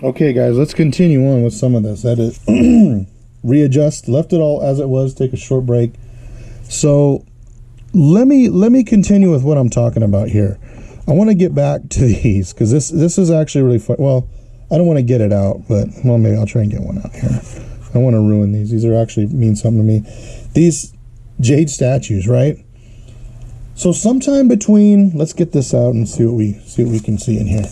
Okay, guys, let's continue on with some of this. That is readjust, left it all as it was, take a short break. So let me continue with what I'm talking about here. I want to get back to these because this is actually really fun. Well, I don't want to get it out, but well, maybe I'll try and get one out here. I don't want to ruin these. These are actually mean something to me. These jade statues, right? So sometime between, let's get this out and see what we can see in here.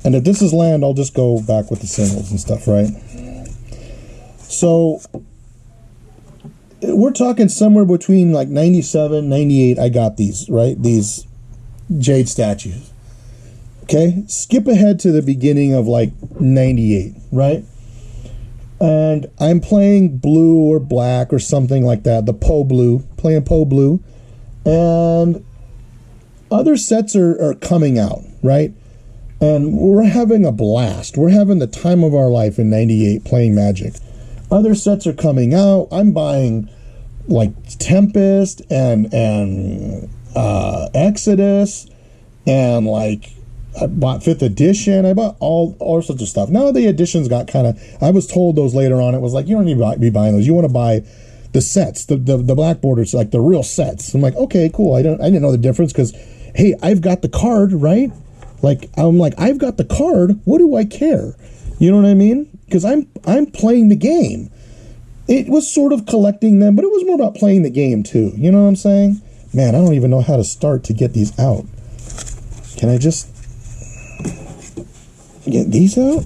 And if this is land, I'll just go back with the singles and stuff, right? So we're talking somewhere between like 97, 98. I got these, right? These jade statues. Okay, skip ahead to the beginning of like 98, right? And I'm playing blue or black or something like that. The Po blue, playing Po blue. And other sets are coming out, right? And we're having a blast. We're having the time of our life in 98 playing Magic. Other sets are coming out. I'm buying like Tempest and Exodus, and like I bought 5th edition. I bought all sorts of stuff. Now the editions got kind of, I was told those later on, it was like, you don't need to be buying those. You want to buy the sets, the black borders, like the real sets. I'm like, okay, cool. I didn't know the difference because, hey, I've got the card, right? Like, I'm like, I've got the card. What do I care? You know what I mean? Because I'm playing the game. It was sort of collecting them, but it was more about playing the game too. You know what I'm saying? Man, I don't even know how to start to get these out. Can I just get these out?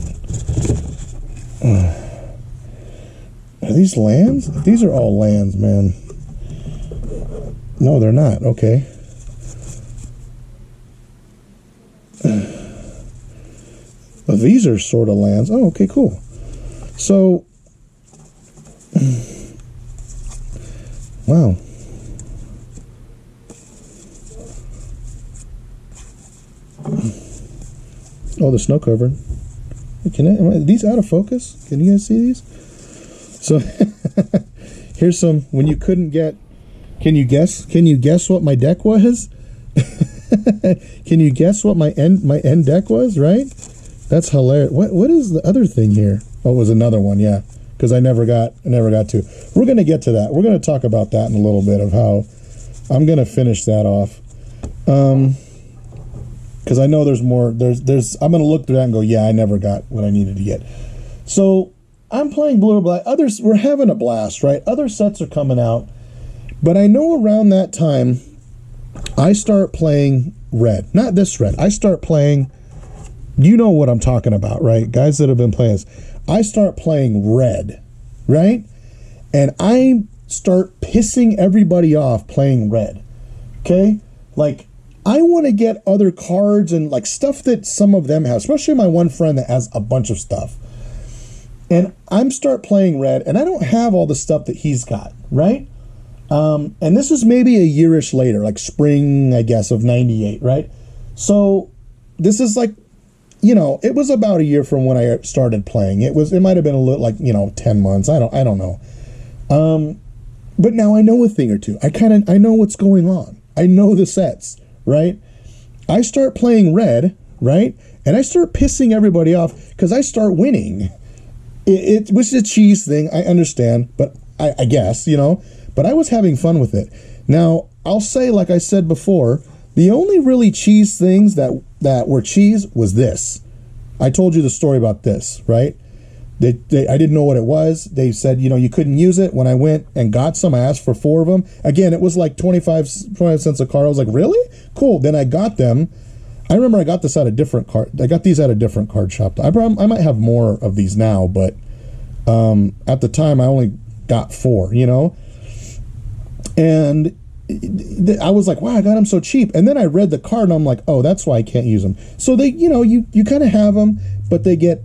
Are these lands? These are all lands, man. No, they're not. Okay. Well, these are sort of lands. Oh, okay, cool. So, wow. Oh, the snow covered. Are these out of focus? Can you guys see these? So, here's some. When you couldn't get, can you guess what my deck was? Can you guess what my end deck was? Right? That's hilarious. What is the other thing here? Oh, it was another one, yeah. Because I never got to. We're gonna get to that. We're gonna talk about that in a little bit of how I'm gonna finish that off. Because I know there's more. There's. I'm gonna look through that and go, yeah, I never got what I needed to get. So I'm playing blue or black. Others, we're having a blast, right? Other sets are coming out, but I know around that time, I start playing red. Not this red. I start playing. You know what I'm talking about, right? Guys that have been playing this. I start playing red, right? And I start pissing everybody off playing red, okay? Like, I want to get other cards and, like, stuff that some of them have, especially my one friend that has a bunch of stuff. And I'm start playing red, and I don't have all the stuff that he's got, right? And this is maybe a yearish later, like spring, I guess, of 98, right? So this is like, you know, it was about a year from when I started playing. It might have been a little, like, you know, 10 months. I don't know. But now I know a thing or two. I know what's going on. I know the sets, right? I start playing red, right? And I start pissing everybody off because I start winning. It was a cheese thing. I understand, but I guess, you know, but I was having fun with it. Now, I'll say, like I said before, the only really cheese things that were cheese was this. I told you the story about this, right? I didn't know what it was. They said, you know, you couldn't use it. When I went and got some, I asked for 4 of them. Again, it was like 25 cents a card. I was like, really? Cool. Then I got them. I remember I got this at a different card. I got these at a different card shop. I might have more of these now, but at the time I only got 4, you know? And I was like, wow, I got them so cheap. And then I read the card and I'm like, oh, that's why I can't use them. So they, you know, you kind of have them, but they get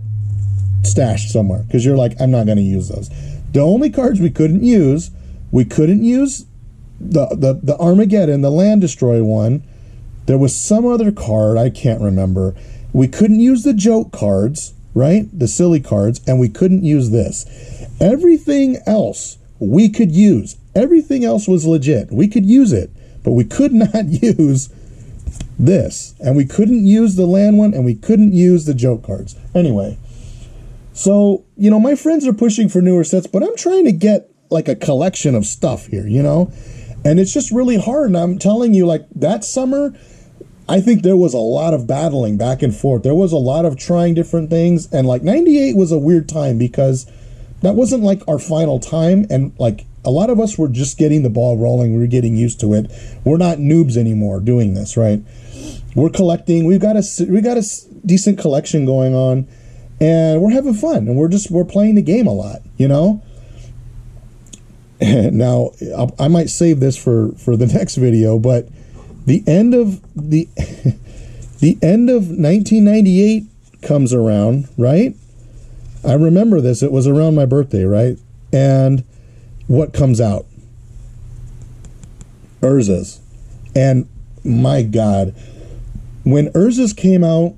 stashed somewhere because you're like, I'm not going to use those. The only cards we couldn't use the Armageddon, the Land Destroy one. There was some other card, I can't remember. We couldn't use the joke cards, right? The silly cards, and we couldn't use this. Everything else we could use. Everything else was legit. We could use it, but we could not use this. And we couldn't use the land one, and we couldn't use the joke cards. Anyway, So, you know, my friends are pushing for newer sets, but I'm trying to get like a collection of stuff here, you know? And it's just really hard. And I'm telling you, like that summer, I think there was a lot of battling back and forth. There was a lot of trying different things. And like 98 was a weird time because that wasn't like our final time. And like a lot of us were just getting the ball rolling. We were getting used to it. We're not noobs anymore doing this, right? We're collecting. We got a decent collection going on, and we're having fun. And we're playing the game a lot, you know? Now, I might save this for the next video, but the end of the end of 1998 comes around, right? I remember this. It was around my birthday, right? And what comes out? Urza's. And my God, when Urza's came out,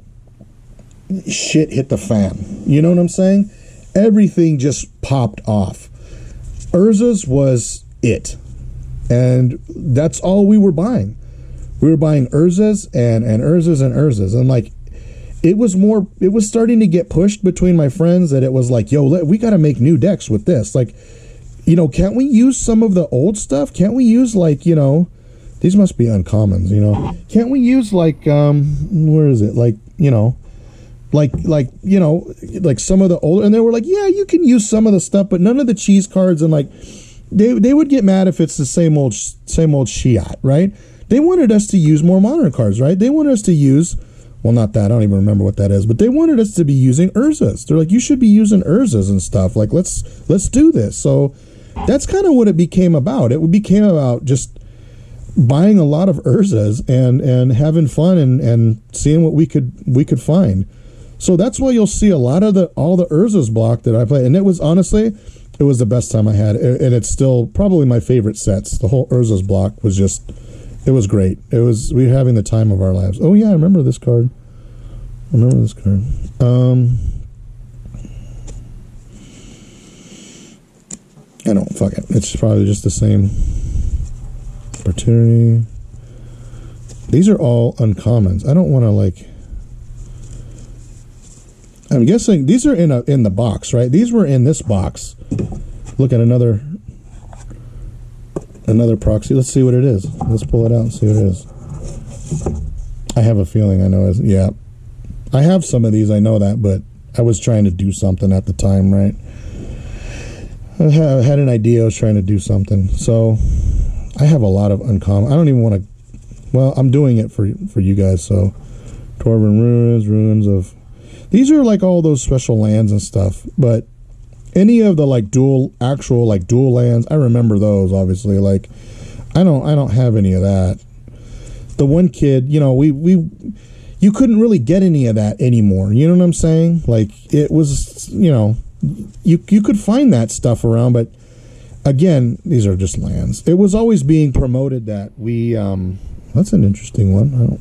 shit hit the fan. You know what I'm saying? Everything just popped off. Urza's was it. And that's all we were buying. We were buying Urza's and Urza's and Urza's. And like, it was starting to get pushed between my friends that it was like, yo, we got to make new decks with this. Like, you know, can't we use some of the old stuff? Can't we use like, you know, these must be uncommons, you know. Can't we use like, where is it? Like, you know, you know, like some of the older, and they were like, yeah, you can use some of the stuff, but none of the cheese cards. And like, they would get mad if it's the same old Shiat, right? They wanted us to use more modern cards, right? They wanted us to use, well, not that, I don't even remember what that is, but they wanted us to be using Urza's. They're like, you should be using Urza's and stuff. Like, let's do this. So that's kind of what it became about. It became about just buying a lot of Urza's and having fun and seeing what we could find. So that's why you'll see a lot of all the Urza's block that I play. And it was honestly, it was the best time I had. And it's still probably my favorite sets. The whole Urza's block was just, it was great. We were having the time of our lives. Oh yeah, I remember this card. I don't, fuck it. It's probably just the same. Opportunity. These are all uncommons. I don't want to like, I'm guessing these are in the box, right? These were in this box. Look at another proxy. Let's see what it is. Let's pull it out and see what it is. I have a feeling I know it. Yeah. I have some of these, I know that, but I was trying to do something at the time, right? I had an idea, I was trying to do something. So I have a lot of uncommon. I don't even want to, well, I'm doing it for you guys. So Dwarven ruins of, these are like all those special lands and stuff, but any of the like actual dual lands, I remember those obviously. Like I don't have any of that. The one kid, you know, you couldn't really get any of that anymore. You know what I'm saying? Like it was, you know, you could find that stuff around, but again, these are just lands. It was always being promoted that we, that's an interesting one.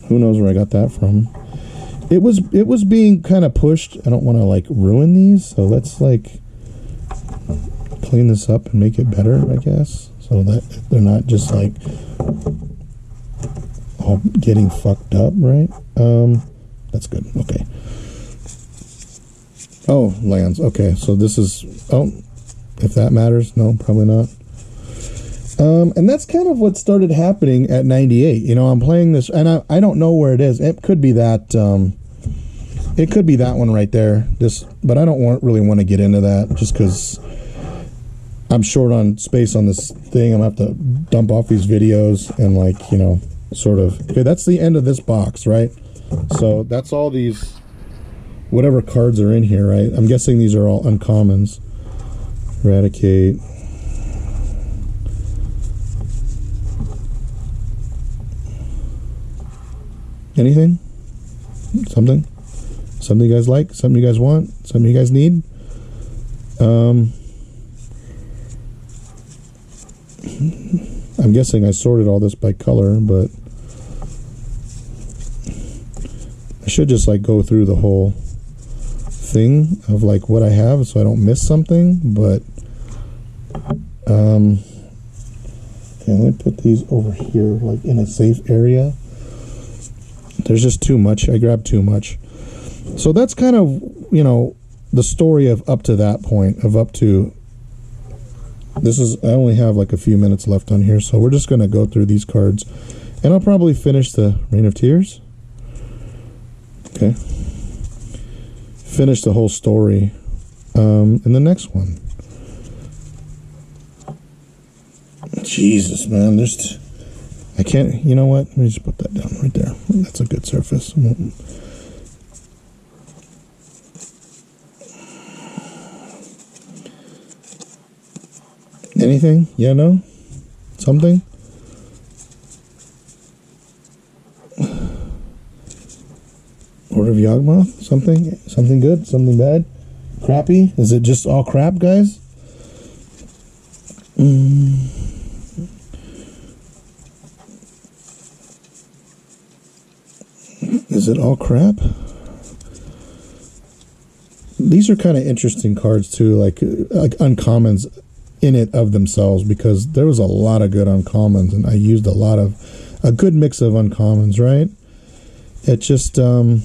Who knows where I got that from? It was being kind of pushed. I don't want to like ruin these, so let's like clean this up and make it better, I guess, so that they're not just like all getting fucked up, right? That's good. Okay. Oh, lands. Okay, so this is, oh, if that matters, no, probably not. And that's kind of what started happening at 98. You know, I'm playing this, and I don't know where it is. It could be that, it could be that one right there. But I don't really want to get into that, just because I'm short on space on this thing. I'm gonna have to dump off these videos and like, you know, sort of. Okay, that's the end of this box, right? So that's all these, whatever cards are in here, right? I'm guessing these are all uncommons. Eradicate. Anything? Something you guys like? Something you guys want? Something you guys need? I'm guessing I sorted all this by color, but I should just like go through the whole thing of like what I have so I don't miss something, but okay, let me put these over here like in a safe area. There's just too much. I grabbed too much. So that's kind of, you know, the story of up to that point, of up to, this is, I only have like a few minutes left on here, so we're just going to go through these cards, and I'll probably finish the Reign of Tears. Okay. Finish the whole story in the next one. Jesus, man, there's, I can't, you know what? Let me just put that down right there. That's a good surface. Anything? Yeah, no? Something? Order of Yawgmoth? Something? Something good? Something bad? Crappy? Is it just all crap, guys? Is it all crap? These are kind of interesting cards too, like uncommons in it of themselves, because there was a lot of good uncommons, and I used a good mix of uncommons, right? It just it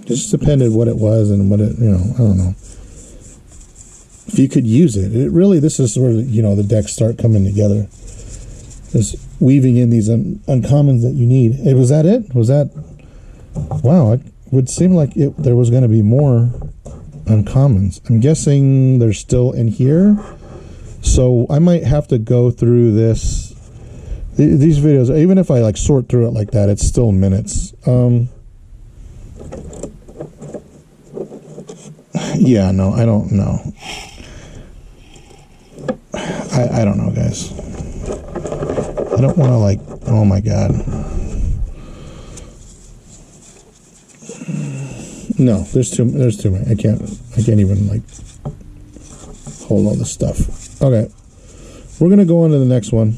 just depended what it was and what it, you know, I don't know. If you could use it, this is where, you know, the decks start coming together. Just weaving in these uncommons that you need. Was that it? Was that, wow, it would seem like there was going to be more uncommons. I'm guessing they're still in here. So I might have to go through these videos. Even if I like sort through it like that, it's still minutes. Yeah, no, I don't know. I don't know, guys. I don't want to, like, oh my god. No, there's too many. I can't even, like, hold all this stuff. Okay. We're going to go on to the next one.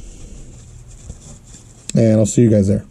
And I'll see you guys there.